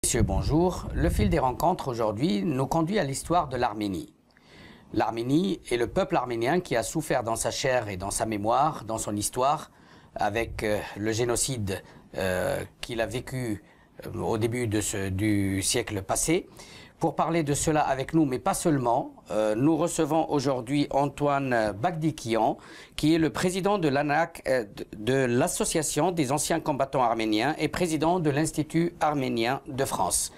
Messieurs, bonjour. Le fil des rencontres aujourd'hui nous conduit à l'histoire de l'Arménie. L'Arménie est le peuple arménien qui a souffert dans sa chair et dans sa mémoire, dans son histoire, avec le génocide qu'il a vécu au début du siècle passé. Pour parler de cela avec nous, mais pas seulement, nous recevons aujourd'hui Antoine Bagdikian, qui est le président de l'ANAC, de l'Association des anciens combattants arméniens et président de l'Institut arménien de France.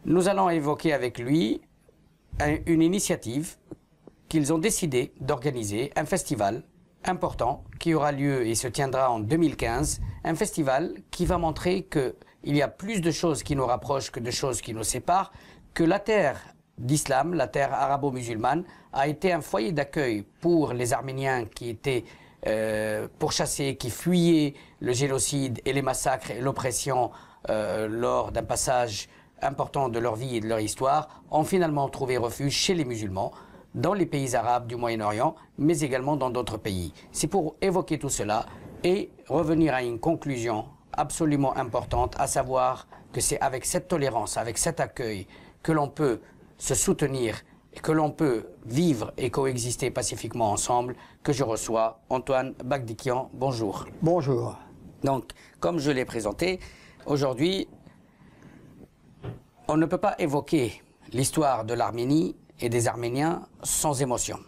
Nous allons évoquer avec lui une initiative qu'ils ont décidé d'organiser, un festival important qui aura lieu et se tiendra en 2015, un festival qui va montrer qu'il y a plus de choses qui nous rapprochent que de choses qui nous séparent, que la terre d'islam, la terre arabo-musulmane, a été un foyer d'accueil pour les Arméniens qui étaient pourchassés, qui fuyaient le génocide et les massacres et l'oppression lors d'un passage important de leur vie et de leur histoire, ont finalement trouvé refuge chez les musulmans, dans les pays arabes du Moyen-Orient, mais également dans d'autres pays. C'est pour évoquer tout cela et revenir à une conclusion absolument importante, à savoir que c'est avec cette tolérance, avec cet accueil, que l'on peut se soutenir et que l'on peut vivre et coexister pacifiquement ensemble, que je reçois Antoine Bagdikian. Bonjour. Bonjour. Donc, comme je l'ai présenté, aujourd'hui, on ne peut pas évoquer l'histoire de l'Arménie et des Arméniens sans émotion.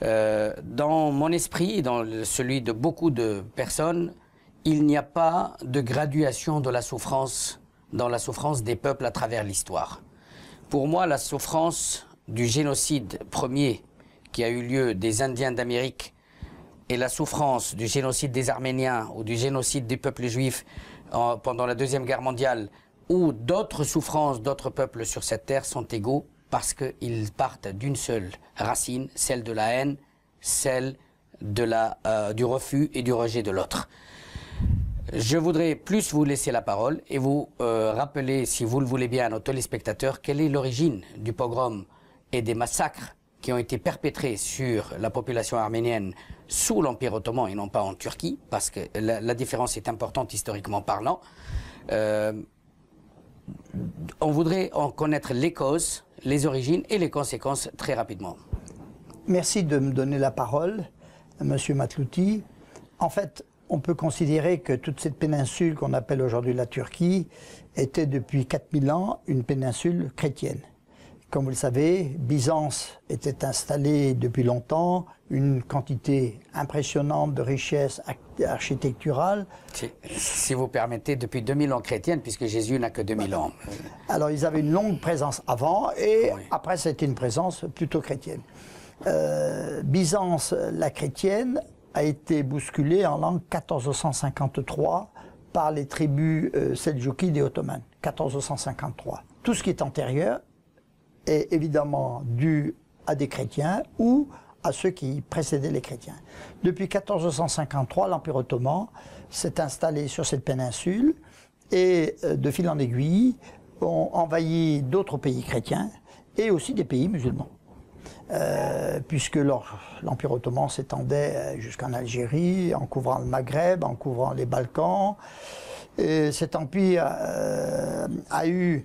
Dans mon esprit, dans celui de beaucoup de personnes, il n'y a pas de graduation de la souffrance dans la souffrance des peuples à travers l'histoire. Pour moi, la souffrance du génocide premier qui a eu lieu des Indiens d'Amérique et la souffrance du génocide des Arméniens ou du génocide des peuples juifs pendant la Deuxième Guerre mondiale ou d'autres souffrances d'autres peuples sur cette terre sont égaux parce qu'ils partent d'une seule racine, celle de la haine, celle du refus et du rejet de l'autre. Je voudrais plus vous laisser la parole et vous rappeler, si vous le voulez bien, à nos téléspectateurs, quelle est l'origine du pogrom et des massacres qui ont été perpétrés sur la population arménienne sous l'Empire ottoman et non pas en Turquie, parce que la différence est importante historiquement parlant. On voudrait en connaître les causes, les origines et les conséquences très rapidement. Merci de me donner la parole, Monsieur Matlouti. En fait, on peut considérer que toute cette péninsule qu'on appelle aujourd'hui la Turquie était depuis 4000 ans une péninsule chrétienne. Comme vous le savez, Byzance était installée depuis longtemps, une quantité impressionnante de richesses architecturales. Si vous permettez, depuis 2000 ans chrétienne, puisque Jésus n'a que 2000 ans. Alors ils avaient une longue présence avant et oui. Après c'était une présence plutôt chrétienne. Byzance, la chrétienne, a été bousculée en l'an 1453 par les tribus seldjoukides et ottomanes. 1453. Tout ce qui est antérieur est évidemment dû à des chrétiens ou à ceux qui précédaient les chrétiens. Depuis 1453, l'Empire ottoman s'est installé sur cette péninsule et de fil en aiguille ont envahi d'autres pays chrétiens et aussi des pays musulmans. Puisque l'Empire ottoman s'étendait jusqu'en Algérie, en couvrant le Maghreb, en couvrant les Balkans. Et cet empire a eu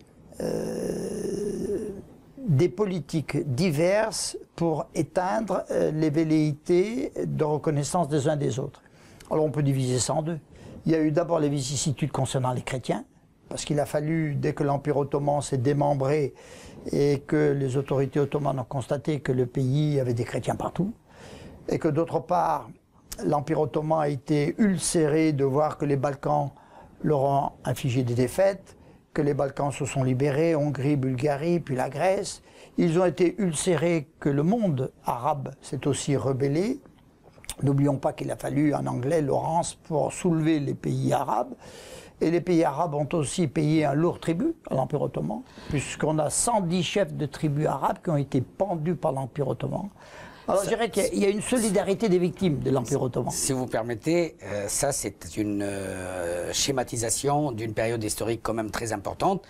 des politiques diverses pour éteindre les velléités de reconnaissance des uns des autres. Alors on peut diviser ça en deux. Il y a eu d'abord les vicissitudes concernant les chrétiens, parce qu'il a fallu, dès que l'Empire ottoman s'est démembré et que les autorités ottomanes ont constaté que le pays avait des chrétiens partout, et que d'autre part, l'Empire ottoman a été ulcéré de voir que les Balkans leur ont infligé des défaites, que les Balkans se sont libérés, Hongrie, Bulgarie, puis la Grèce. Ils ont été ulcérés que le monde arabe s'est aussi rebellé. N'oublions pas qu'il a fallu un Anglais, Lawrence, pour soulever les pays arabes. Et les pays arabes ont aussi payé un lourd tribut à l'Empire ottoman, puisqu'on a 110 chefs de tribus arabes qui ont été pendus par l'Empire ottoman. Alors je dirais qu'il y a une solidarité des victimes de l'Empire ottoman. Si vous permettez, ça c'est une schématisation d'une période historique quand même très importante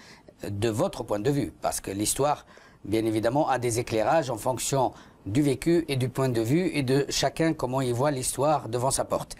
de votre point de vue, parce que l'histoire, bien évidemment, a des éclairages en fonction du vécu et du point de vue et de chacun comment il voit l'histoire devant sa porte.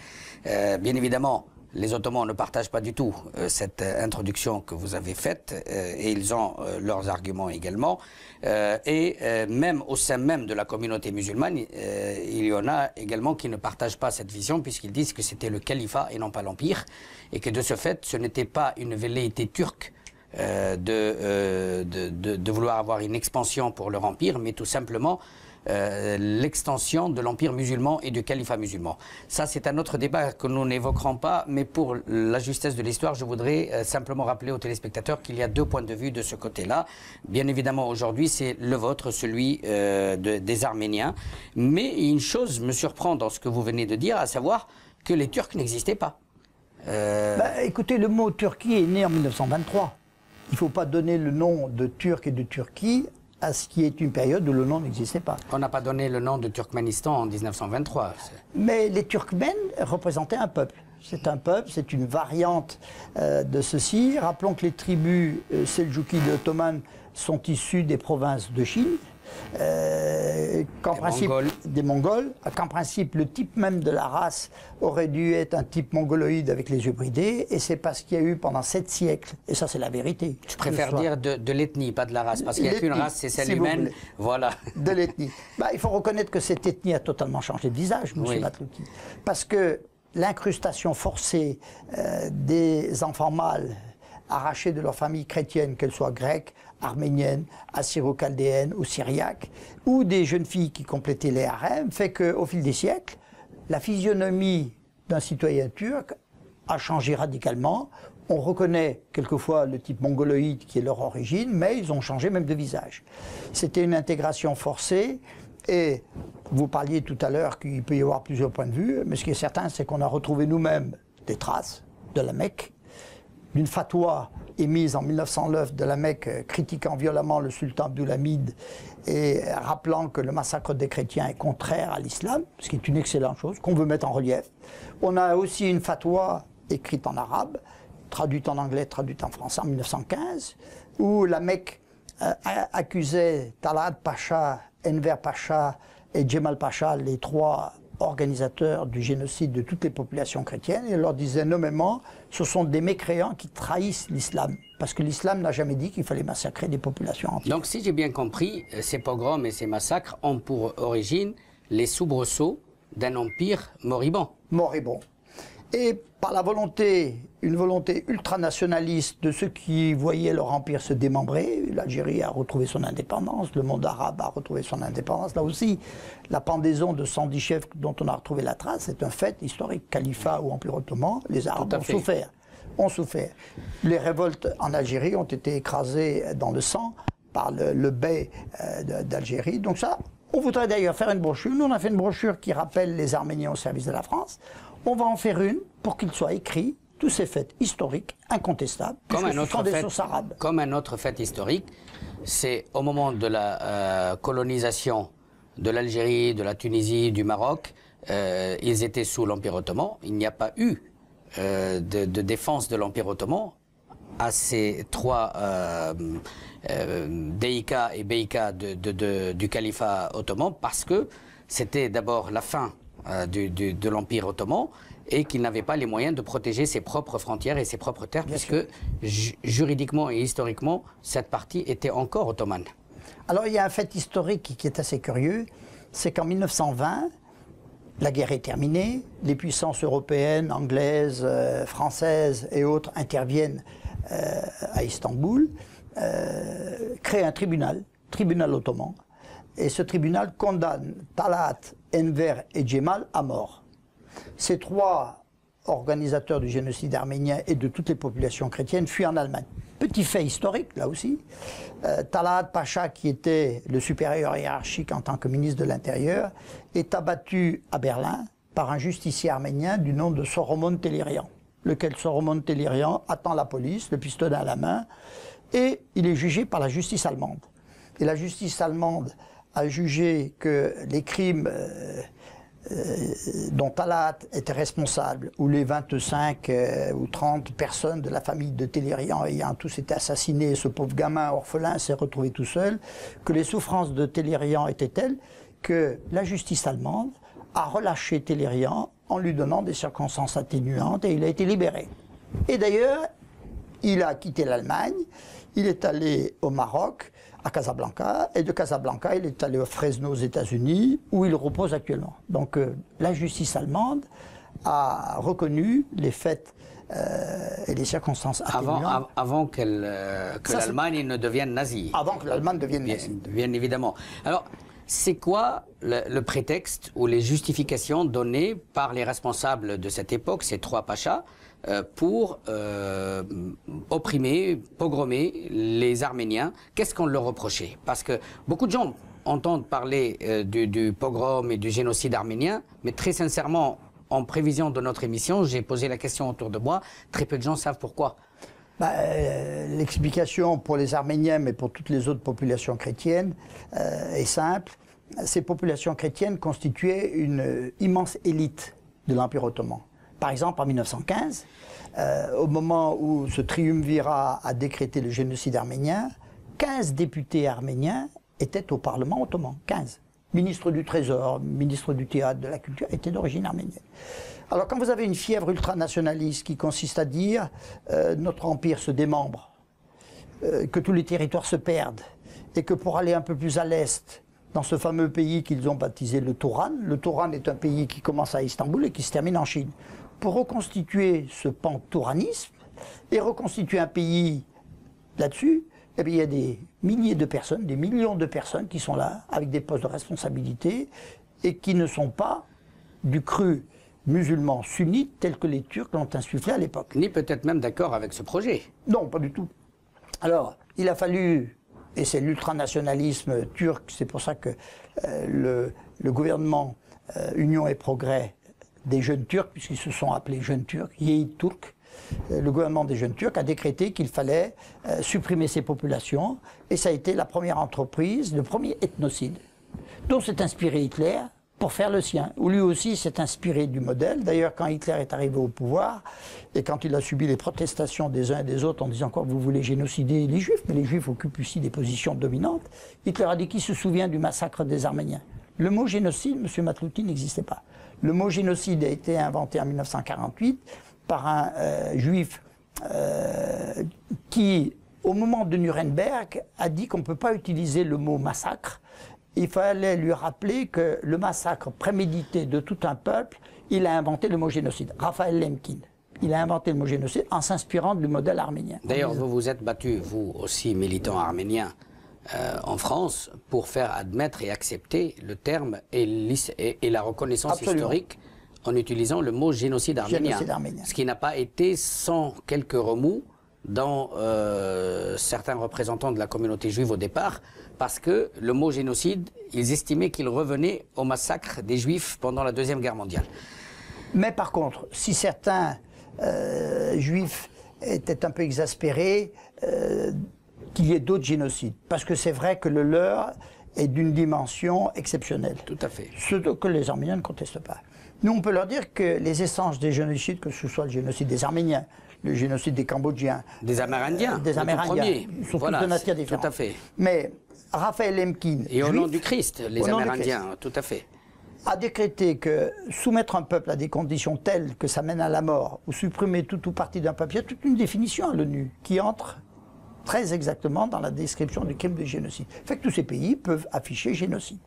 Bien évidemment, Les Ottomans ne partagent pas du tout cette introduction que vous avez faite et ils ont leurs arguments également. Même au sein même de la communauté musulmane, il y en a également qui ne partagent pas cette vision puisqu'ils disent que c'était le califat et non pas l'empire et que de ce fait, ce n'était pas une velléité turque de vouloir avoir une expansion pour leur empire, mais tout simplement l'extension de l'empire musulman et du califat musulman. Ça, c'est un autre débat que nous n'évoquerons pas, mais pour la justesse de l'histoire, je voudrais simplement rappeler aux téléspectateurs qu'il y a deux points de vue de ce côté-là. Bien évidemment, aujourd'hui, c'est le vôtre, celui des Arméniens. Mais une chose me surprend dans ce que vous venez de dire, à savoir que les Turcs n'existaient pas. Écoutez, le mot Turquie est né en 1923. Il ne faut pas donner le nom de Turc et de Turquie à ce qui est une période où le nom n'existait pas. On n'a pas donné le nom de Turkménistan en 1923. Mais les Turkmènes représentaient un peuple. C'est un peuple, c'est une variante de ceci. Rappelons que les tribus seldjoukides et ottomanes sont issues des provinces de Chine. Des Mongols, qu'en principe le type même de la race aurait dû être un type mongoloïde avec les yeux bridés, et c'est parce qu'il y a eu pendant 7 siècles, et ça c'est la vérité. Je préfère dire de l'ethnie, pas de la race, parce qu'il n'y a qu'une race, c'est celle humaine, voilà. De l'ethnie. Il faut reconnaître que cette ethnie a totalement changé de visage, M. Matlouki, parce que l'incrustation forcée des enfants mâles arrachés de leur famille chrétienne, qu'elles soient grecques, arméniennes, assyro-chaldéennes ou syriaques, ou des jeunes filles qui complétaient les harems, fait qu'au fil des siècles, la physionomie d'un citoyen turc a changé radicalement. On reconnaît quelquefois le type mongoloïde qui est leur origine, mais ils ont changé même de visage. C'était une intégration forcée, et vous parliez tout à l'heure qu'il peut y avoir plusieurs points de vue, mais ce qui est certain, c'est qu'on a retrouvé nous-mêmes des traces de la Mecque, d'une fatwa émise en 1909 de la Mecque critiquant violemment le sultan Abdulhamid et rappelant que le massacre des chrétiens est contraire à l'islam, ce qui est une excellente chose, qu'on veut mettre en relief. On a aussi une fatwa écrite en arabe, traduite en anglais, traduite en français en 1915, où la Mecque accusait Talat Pacha, Enver Pacha et Djemal Pacha, les trois organisateurs du génocide de toutes les populations chrétiennes, et leur disait nommément, ce sont des mécréants qui trahissent l'islam, parce que l'islam n'a jamais dit qu'il fallait massacrer des populations entières. Donc si j'ai bien compris, ces pogroms et ces massacres ont pour origine les soubresauts d'un empire moribond. Moribond. Et par la volonté, une volonté ultranationaliste de ceux qui voyaient leur empire se démembrer, l'Algérie a retrouvé son indépendance, le monde arabe a retrouvé son indépendance. Là aussi, la pendaison de 110 chefs dont on a retrouvé la trace, c'est un fait historique. Califat ou Empire ottoman, les Arabes ont souffert. Les révoltes en Algérie ont été écrasées dans le sang par le bey d'Algérie. Donc ça, on voudrait d'ailleurs faire une brochure. Nous, on a fait une brochure qui rappelle les Arméniens au service de la France. On va en faire une pour qu'il soit écrit tous ces faits historiques, incontestables, comme un autre fait historique, c'est au moment de la colonisation de l'Algérie, de la Tunisie, du Maroc, ils étaient sous l'Empire ottoman. Il n'y a pas eu de défense de l'Empire ottoman à ces trois deïkas et beïkas du califat ottoman, parce que c'était d'abord la fin de l'Empire ottoman et qu'il n'avait pas les moyens de protéger ses propres frontières et ses propres terres, puisque juridiquement et historiquement, cette partie était encore ottomane. Alors il y a un fait historique qui est assez curieux, c'est qu'en 1920, la guerre est terminée, les puissances européennes, anglaises, françaises et autres interviennent à Istanbul, créent un tribunal ottoman, et ce tribunal condamne Talat, Enver et Djemal à mort. Ces trois organisateurs du génocide arménien et de toutes les populations chrétiennes fuient en Allemagne. Petit fait historique, là aussi. Talat Pacha, qui était le supérieur hiérarchique en tant que ministre de l'Intérieur, est abattu à Berlin par un justicier arménien du nom de Soromon Telerian, lequel Soromon Telerian attend la police, le pistolet à la main, et il est jugé par la justice allemande. Et la justice allemande a jugé que les crimes dont Talat était responsable, ou les 25 ou 30 personnes de la famille de Telerian ayant tous été assassinés, ce pauvre gamin orphelin s'est retrouvé tout seul, que les souffrances de Telerian étaient telles que la justice allemande a relâché Télérian en lui donnant des circonstances atténuantes et il a été libéré. Et d'ailleurs, il a quitté l'Allemagne, il est allé au Maroc, à Casablanca, et de Casablanca, il est allé au Fresno aux États-Unis, où il repose actuellement. Donc la justice allemande a reconnu les faits et les circonstances atténuantes. Avant que l'Allemagne ne devienne nazie. Avant que l'Allemagne devienne nazie. Bien évidemment. Alors, c'est quoi le prétexte ou les justifications données par les responsables de cette époque, ces trois pachas, pour opprimer, pogromer les Arméniens? Qu'est-ce qu'on leur reprochait? Parce que beaucoup de gens entendent parler du pogrom et du génocide arménien, mais très sincèrement, en prévision de notre émission, j'ai posé la question autour de moi, très peu de gens savent pourquoi. L'explication pour les Arméniens, mais pour toutes les autres populations chrétiennes, est simple. Ces populations chrétiennes constituaient une immense élite de l'Empire ottoman. Par exemple, en 1915, au moment où ce triumvirat a décrété le génocide arménien, 15 députés arméniens étaient au Parlement ottoman. 15. Ministre du Trésor, ministre du Théâtre, de la Culture, étaient d'origine arménienne. Alors quand vous avez une fièvre ultranationaliste qui consiste à dire notre empire se démembre, que tous les territoires se perdent, et que pour aller un peu plus à l'est, dans ce fameux pays qu'ils ont baptisé le Touran est un pays qui commence à Istanbul et qui se termine en Chine. Pour reconstituer ce pan-touranisme et reconstituer un pays là-dessus, eh bien, il y a des milliers de personnes, des millions de personnes qui sont là, avec des postes de responsabilité, et qui ne sont pas du cru musulman sunnite tel que les Turcs l'ont insufflé à l'époque. Ni peut-être même d'accord avec ce projet. Non, pas du tout. Alors, il a fallu, et c'est l'ultranationalisme turc, c'est pour ça que le gouvernement Union et Progrès des jeunes Turcs, puisqu'ils se sont appelés jeunes Turcs, Yeğit Turk, le gouvernement des jeunes Turcs a décrété qu'il fallait supprimer ces populations, et ça a été la première entreprise, le premier ethnocide, dont s'est inspiré Hitler pour faire le sien, où lui aussi s'est inspiré du modèle. D'ailleurs, quand Hitler est arrivé au pouvoir, et quand il a subi les protestations des uns et des autres en disant quoi, vous voulez génocider les Juifs, mais les Juifs occupent ici des positions dominantes, Hitler a dit qui se souvient du massacre des Arméniens. Le mot génocide, M. Matlouti, n'existait pas. Le mot génocide a été inventé en 1948 par un juif qui, au moment de Nuremberg, a dit qu'on ne peut pas utiliser le mot massacre. Il fallait lui rappeler que le massacre prémédité de tout un peuple, il a inventé le mot génocide. Raphaël Lemkin. Il a inventé le mot génocide en s'inspirant du modèle arménien. D'ailleurs, vous vous êtes battu, vous aussi militant arménien, en France, pour faire admettre et accepter le terme et la reconnaissance Absolument. Historique en utilisant le mot génocide arménien. Génocide arménien. Ce qui n'a pas été sans quelques remous dans certains représentants de la communauté juive au départ, parce que le mot génocide, ils estimaient qu'il revenait au massacre des Juifs pendant la Deuxième Guerre mondiale. Mais par contre, si certains Juifs étaient un peu exaspérés, qu'il y ait d'autres génocides, parce que c'est vrai que le leur est d'une dimension exceptionnelle. Tout à fait. Ce que les Arméniens ne contestent pas. Nous, on peut leur dire que les essences des génocides, que ce soit le génocide des Arméniens, le génocide des Cambodgiens, des Amérindiens, des Amérindiens, sont tous de nature différente. Tout à fait. Mais Raphaël Lemkin, et au juif, nom du Christ, les Amérindiens, tout à fait, a décrété que soumettre un peuple à des conditions telles que ça mène à la mort, ou supprimer tout ou partie d'un peuple, il y a toute une définition à l'ONU qui entre très exactement dans la description du crime de génocide. Fait que tous ces pays peuvent afficher génocide.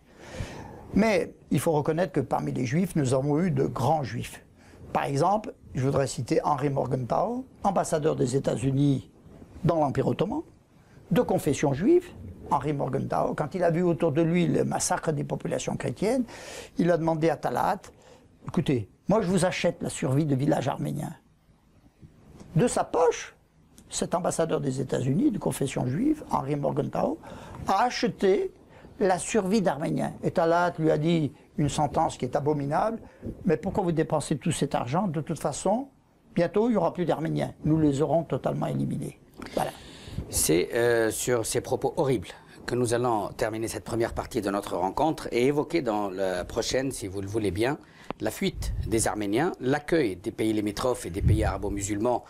Mais il faut reconnaître que parmi les juifs, nous avons eu de grands juifs. Par exemple, je voudrais citer Henry Morgenthau, ambassadeur des États-Unis dans l'Empire ottoman, de confession juive. Henry Morgenthau, quand il a vu autour de lui le massacre des populations chrétiennes, il a demandé à Talat, écoutez, moi je vous achète la survie de villages arméniens. De sa poche, cet ambassadeur des États-Unis de confession juive, Henry Morgenthau, a acheté la survie d'Arméniens. Et Talat lui a dit une sentence qui est abominable, mais pourquoi vous dépensez tout cet argent? De toute façon, bientôt il n'y aura plus d'Arméniens. Nous les aurons totalement éliminés. Voilà. C'est sur ces propos horribles que nous allons terminer cette première partie de notre rencontre et évoquer dans la prochaine, si vous le voulez bien, la fuite des Arméniens, l'accueil des pays limitrophes et des pays arabo-musulmans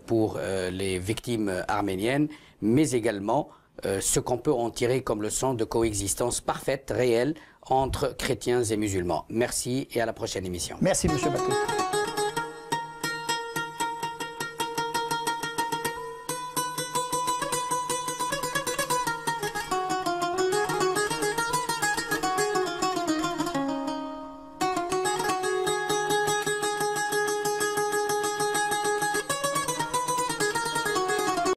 pour les victimes arméniennes, mais également ce qu'on peut en tirer comme leçon de coexistence parfaite, réelle, entre chrétiens et musulmans. Merci et à la prochaine émission. Merci, M. Batou.